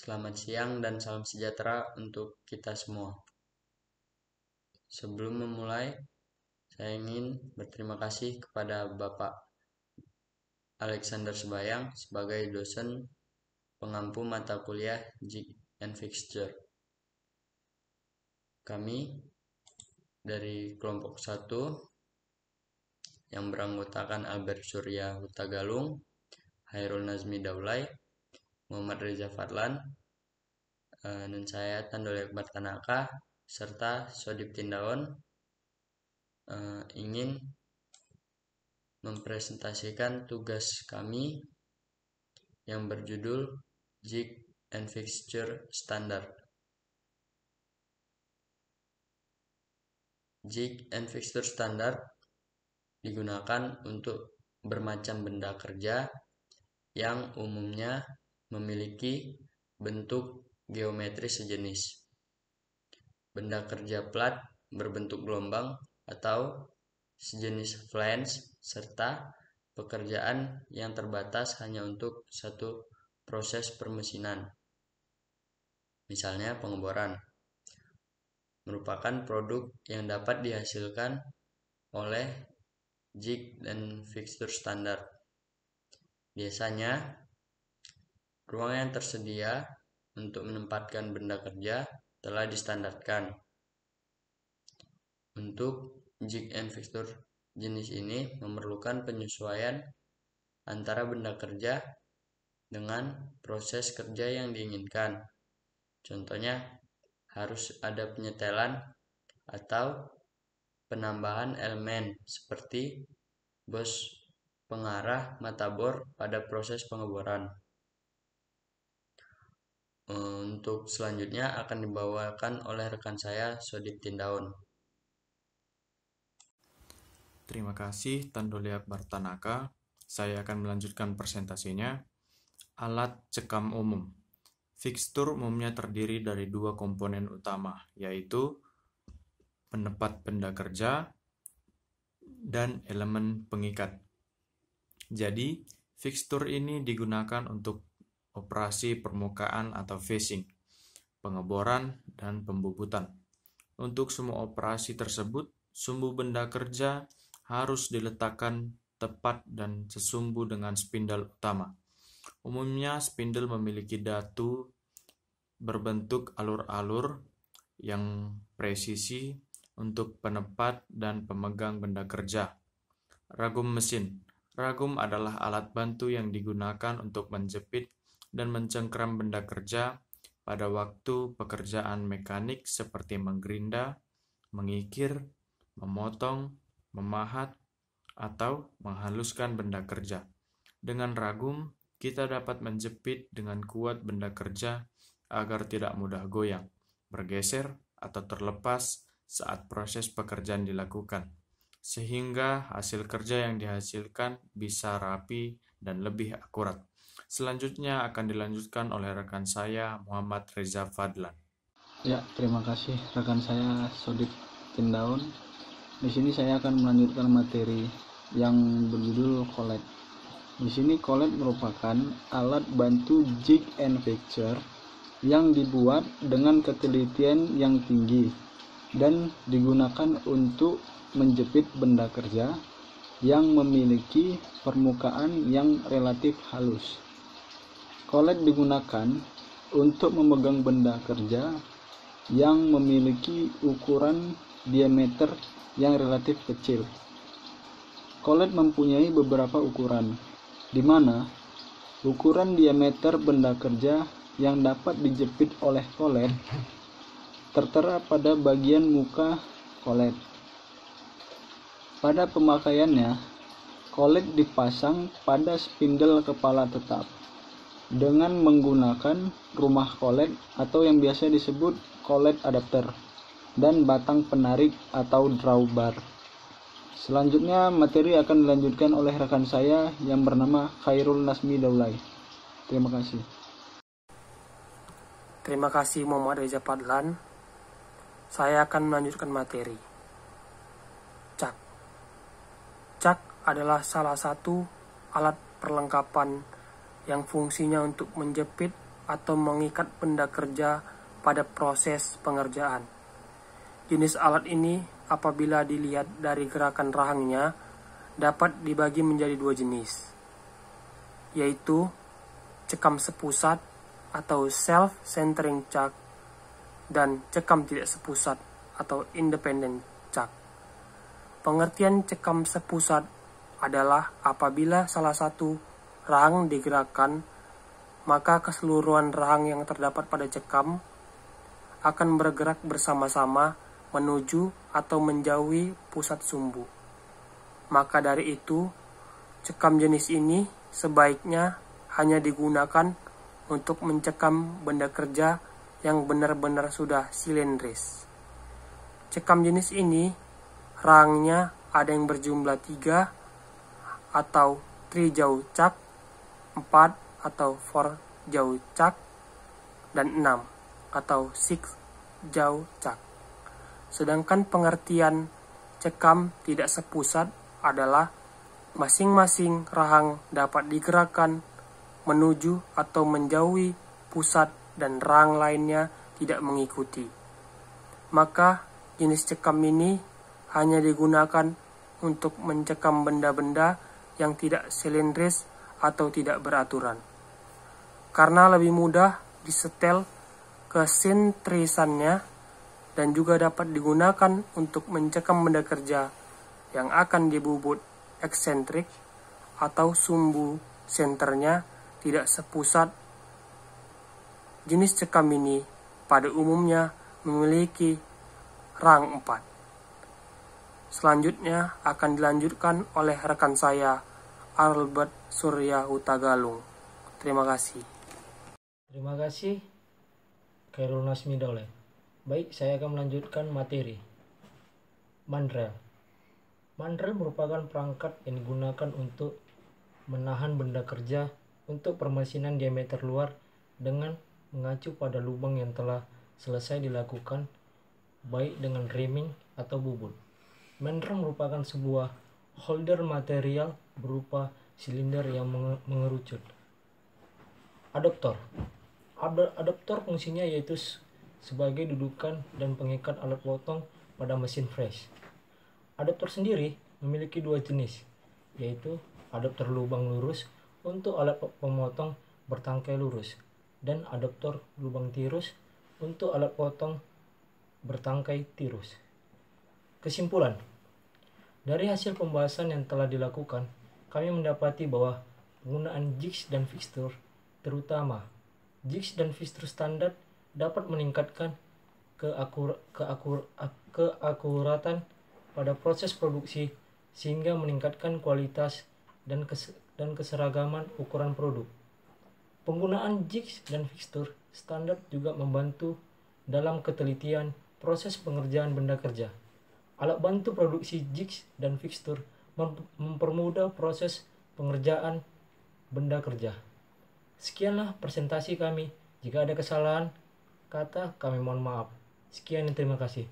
Selamat siang dan salam sejahtera untuk kita semua. Sebelum memulai, saya ingin berterima kasih kepada Bapak Alexander Sebayang sebagai dosen pengampu mata kuliah Jig and Fixture. Kami dari kelompok 1 yang beranggotakan Albert Surya Hutagalung, Hairul Nazmi Daulay, Muhammad Reza Fadlan, dan saya Tandoli Akbar Tanaka serta Sodip Tindaon ingin mempresentasikan tugas kami yang berjudul Jig and Fixture Standard. Jig and Fixture Standard digunakan untuk bermacam benda kerja yang umumnya memiliki bentuk geometris sejenis. Benda kerja plat berbentuk gelombang atau sejenis flange, serta pekerjaan yang terbatas hanya untuk satu proses permesinan. Misalnya pengeboran merupakan produk yang dapat dihasilkan oleh jig dan fixture standar. Biasanya ruang yang tersedia untuk menempatkan benda kerja telah distandarkan. Untuk jig and fixture jenis ini memerlukan penyesuaian antara benda kerja dengan proses kerja yang diinginkan. Contohnya, harus ada penyetelan atau penambahan elemen seperti bos pengarah mata bor pada proses pengeboran. Untuk selanjutnya akan dibawakan oleh rekan saya, Sodip Tindaon. Terima kasih Tandoli Akbar Tanaka. Saya akan melanjutkan presentasinya. Alat cekam umum. Fixture umumnya terdiri dari dua komponen utama, yaitu penepat benda kerja dan elemen pengikat. Jadi, fixture ini digunakan untuk operasi permukaan atau facing, pengeboran, dan pembubutan. Untuk semua operasi tersebut, sumbu benda kerja harus diletakkan tepat dan sesumbu dengan spindle utama. Umumnya spindle memiliki datu berbentuk alur-alur yang presisi untuk penepat dan pemegang benda kerja. Ragum mesin. Ragum adalah alat bantu yang digunakan untuk menjepit dan mencengkram benda kerja pada waktu pekerjaan mekanik seperti menggerinda, mengikir, memotong, memahat, atau menghaluskan benda kerja. Dengan ragum, kita dapat menjepit dengan kuat benda kerja agar tidak mudah goyang, bergeser, atau terlepas saat proses pekerjaan dilakukan, sehingga hasil kerja yang dihasilkan bisa rapi dan lebih akurat. Selanjutnya akan dilanjutkan oleh rekan saya, Muhammad Reza Fadlan. Ya, terima kasih rekan saya Sodip Tindaon. Di sini saya akan melanjutkan materi yang berjudul collet. Di sini collet merupakan alat bantu jig and fixture yang dibuat dengan ketelitian yang tinggi dan digunakan untuk menjepit benda kerja yang memiliki permukaan yang relatif halus. Collet digunakan untuk memegang benda kerja yang memiliki ukuran diameter yang relatif kecil. Collet mempunyai beberapa ukuran, di mana ukuran diameter benda kerja yang dapat dijepit oleh collet tertera pada bagian muka collet. Pada pemakaiannya, collet dipasang pada spindle kepala tetap dengan menggunakan rumah collet atau yang biasa disebut collet adapter dan batang penarik atau drawbar. Selanjutnya materi akan dilanjutkan oleh rekan saya yang bernama Hairul Nazmi Daulay. Terima kasih. Terima kasih Muhammad Reza Fadlan. Saya akan melanjutkan materi. Cak. Cak adalah salah satu alat perlengkapan yang fungsinya untuk menjepit atau mengikat benda kerja pada proses pengerjaan. Jenis alat ini apabila dilihat dari gerakan rahangnya dapat dibagi menjadi dua jenis, yaitu cekam sepusat atau self-centering chuck dan cekam tidak sepusat atau independent chuck. Pengertian cekam sepusat adalah apabila salah satu rahang digerakkan, maka keseluruhan rahang yang terdapat pada cekam akan bergerak bersama-sama menuju atau menjauhi pusat sumbu. Maka dari itu, cekam jenis ini sebaiknya hanya digunakan untuk mencekam benda kerja yang benar-benar sudah silindris. Cekam jenis ini, rahangnya ada yang berjumlah 3 atau 3 jaw chuck, 4 atau 4 jaw chuck, dan 6 atau 6 jaw chuck. Sedangkan pengertian cekam tidak sepusat adalah masing-masing rahang dapat digerakkan menuju atau menjauhi pusat dan rahang lainnya tidak mengikuti. Maka jenis cekam ini hanya digunakan untuk mencekam benda-benda yang tidak silindris atau tidak beraturan. Karena lebih mudah disetel kesentrisannya dan juga dapat digunakan untuk mencekam benda kerja yang akan dibubut eksentrik atau sumbu senternya tidak sepusat. Jenis cekam ini pada umumnya memiliki rang 4. Selanjutnya akan dilanjutkan oleh rekan saya, Albert Surya Hutagalung. Terima kasih. Terima kasih, Khairul Nasmi Dole. Baik, saya akan melanjutkan materi. Mandrel. Mandrel merupakan perangkat yang digunakan untuk menahan benda kerja untuk permesinan diameter luar dengan mengacu pada lubang yang telah selesai dilakukan, baik dengan reaming atau bubut. Mandrel merupakan sebuah holder material berupa silinder yang mengerucut. Adaptor. Adaptor fungsinya yaitu sebagai dudukan dan pengikat alat potong pada mesin fresh. Adaptor sendiri memiliki dua jenis, yaitu adaptor lubang lurus untuk alat pemotong bertangkai lurus dan adaptor lubang tirus untuk alat potong bertangkai tirus. Kesimpulan, dari hasil pembahasan yang telah dilakukan, kami mendapati bahwa penggunaan jigs dan fixture, terutama jigs dan fixture standar, dapat meningkatkan keakuratan pada proses produksi sehingga meningkatkan kualitas dan keseragaman ukuran produk. Penggunaan jigs dan fixture standar juga membantu dalam ketelitian proses pengerjaan benda kerja. Alat bantu produksi jigs dan fixture mempermudah proses pengerjaan benda kerja. Sekianlah presentasi kami. Jika ada kesalahan kata, kami mohon maaf. Sekian dan terima kasih.